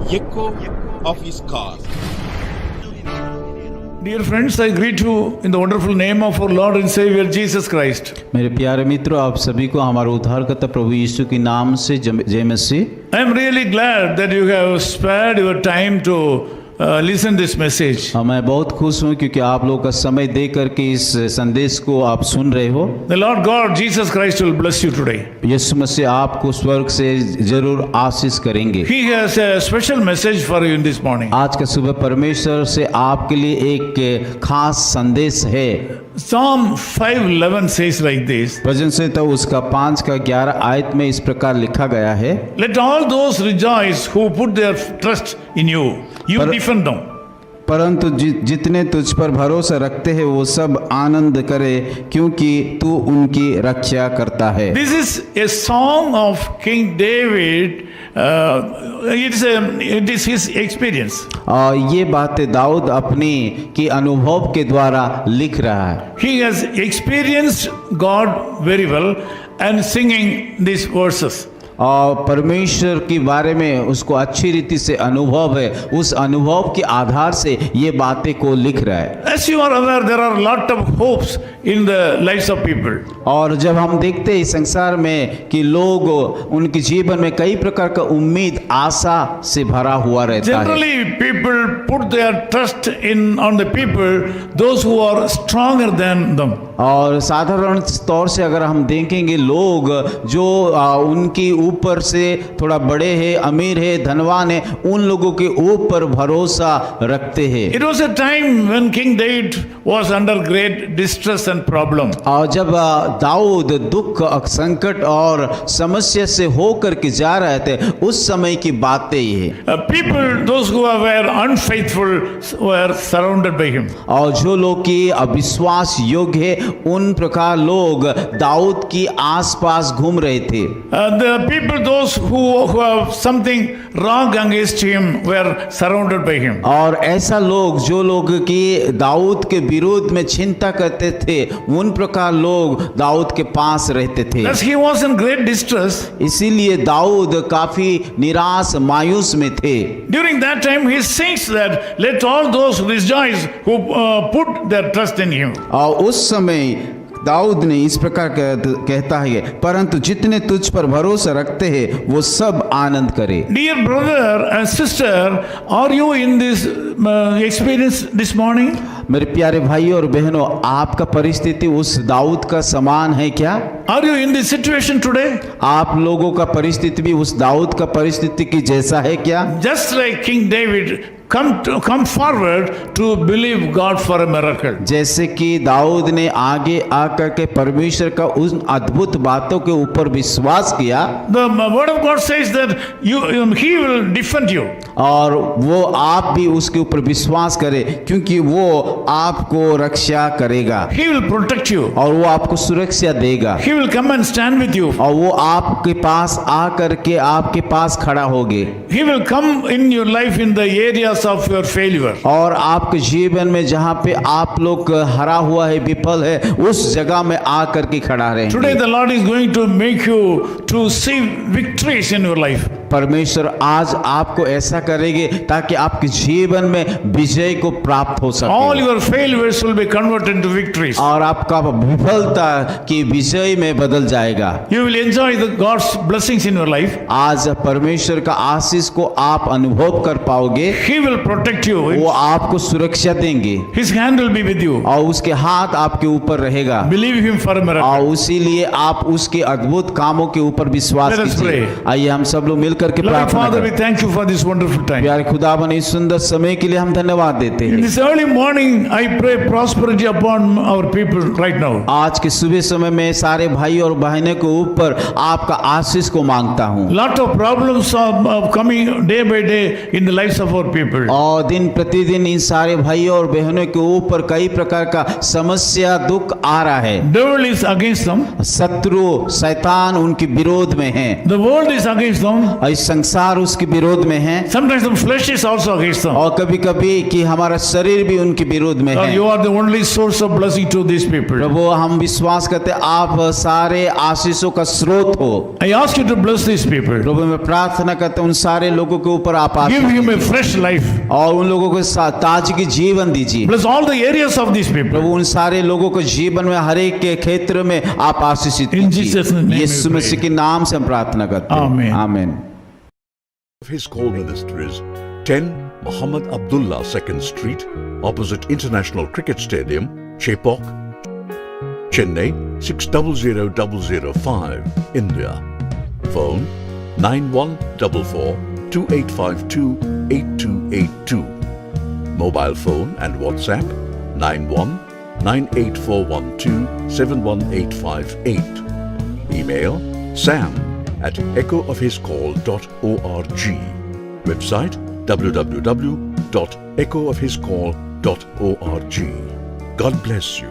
echo of his call. Dear friends, I greet you in the wonderful name of our Lord and Savior Jesus Christ. मेरे प्यारे मित्रों, आप सभी को हमारे उद्धारकर्ता प्रभु यीशु के नाम से जय मसीह। I am really glad that you have spared your time to listen this message. मैं बहुत खुश हूँ क्योंकि आप लोग का समय दे करके इस संदेश को आप सुन रहे हो। The Lord God Jesus Christ will bless you today. यीशु मसीह आपको स्वर्ग से जरूर आशीष करेंगे। He has a special message for you in this morning. आज का सुबह परमेश्वर से आपके लिए एक खास संदेश है। Psalm 5:11 says like this. भजन संहिता उसका 5:11 आयत में इस प्रकार लिखा गया है, Let all those rejoice who put their trust in you. You defend them. परंतु जितने तुझ पर भरोसा रखते हैं वो सब आनंद करे क्योंकि तू उनकी रक्षा करता है। This is a song of King David. It is his experience. ये बातें दाऊद अपनी की अनुभव के द्वारा लिख रहा है। He has experienced God very well and singing these verses. और परमेश्वर के बारे में उसको अच्छी रीति से अनुभव है, उस अनुभव के आधार से ये बातें को लिख रहा है। As you are aware, there are a lot of hopes in the lives of people. और जब हम देखते हैं इस संसार में कि लोग उनके जीवन में कई प्रकार का उम्मीद आशा से भरा हुआ रहता है। Generally, people put their trust on the people, those who are stronger than them. और साधारण तौर से अगर हम देखेंगे, लोग जो उनकी ऊपर से थोड़ा बड़े हैं, अमीर है, धनवान है, उन लोगों के ऊपर भरोसा रखते हैं। It was a time when King David was under great distress and problem. और जब दाऊद दुख, संकट और समस्या से होकर के जा रहे थे, उस समय की बातें ये People, those who were unfaithful, were surrounded by him. और जो लोग की अविश्वास योग्य है, उन प्रकार लोग दाऊद की आसपास घूम रहे थे। The people, those who have something wrong against him, were surrounded by him. और ऐसा लोग जो लोग की दाऊद के विरोध में चिंता करते थे, उन प्रकार लोग दाऊद के पास रहते थे। Thus he was in great distress. इसीलिए दाऊद काफी निराश मायूस में थे। During that time he sings that let all those rejoice who put their trust in him. और उस समय दाऊद ने इस प्रकार कहता है, परंतु जितने तुझ पर भरोसा रखते हैं वो सब आनंद करे। Dear brother and sister, are you in this experience this morning? मेरे प्यारे भाई और बहनों, आपका परिस्थिति उस दाऊद का समान है क्या? Are you in this situation today? आप लोगों का परिस्थिति भी उस दाऊद का परिस्थिति की जैसा है क्या? Just like King David, come forward to believe God for a miracle. जैसे कि दाऊद ने आगे आकर के परमेश्वर का उन अद्भुत बातों के ऊपर विश्वास किया। The word of God says that he will defend you. और वो आप भी उसके ऊपर विश्वास करें क्योंकि वो आपको रक्षा करेगा। He will protect you. और वो आपको सुरक्षा देगा। He will come and stand with you. और वो आपके पास आकर के आपके पास खड़ा होगे। He will come in your life in the areas of your failure. और आपके जीवन में जहाँ पे आप लोग हरा हुआ है, विफल है, उस जगह में आकर के खड़ा रहेंगे। Today the Lord is going to make you to see victories in your life. परमेश्वर आज आपको ऐसा करेंगे ताकि आपके जीवन में विजय को प्राप्त हो सके। All your failures will be converted into victories. और आपका विफलता की विजय में बदल जाएगा। You will enjoy the God's blessings in your life. आज परमेश्वर का आशीष को आप अनुभव कर पाओगे। He will protect you. वो आपको सुरक्षा देंगे। His hand will be with you. और उसके हाथ आपके ऊपर रहेगा। Believe him for a miracle. और उसीलिए आप उसके अद्भुत कामों के ऊपर विश्वास Let us कीजिए। pray. आइए हम सब लोग मिलकर के Loving प्रार्थना Father, we करें। thank you for this wonderful time. प्यारे खुदावन, इस सुंदर समय के लिए हम धन्यवाद देते In हैं। this early morning, I pray prosperity upon our people right now. आज के सुबह समय में सारे भाई और बहनों के ऊपर आपका आशीष को मांगता हूँ। Lot of problems are coming day by day in the lives of our people. और दिन प्रतिदिन इन सारे भाई और बहनों के ऊपर कई प्रकार का समस्या, दुख आ रहा है। Devil is against them. शत्रु शैतान उनके विरोध में है। The world is against them. इस संसार उसके विरोध में है, Sometimes the flesh is also against them. और कभी कभी कि हमारा शरीर भी उनके विरोध में Lord, है। you are the only source of blessing to these people. प्रभु हम विश्वास करते हैं आप सारे आशीषों का स्रोत हो। I ask you to bless these people. प्रभु मैं प्रार्थना करता हूँ उन सारे लोगों के ऊपर आप Give Ashish him a fresh life. और उन लोगों को ताजगी जीवन दीजिए। Bless all the areas of these people. प्रभु उन सारे लोगों को जीवन में हर एक के क्षेत्र में आप आशीषित In Jesus' name we Yeshu pray. मसीह के नाम से हम प्रार्थना करते हैं। Amen. आमीन। Of His Call Ministries, 10 Muhammad Abdullah 2nd Street, opposite International Cricket Stadium, Chepauk, Chennai 600005, India. Phone 9144-2852-8282. Mobile phone and WhatsApp 91-98412-71858. Email sam@echoofhiscall.org. Website www.echoofhiscall.org. God bless you.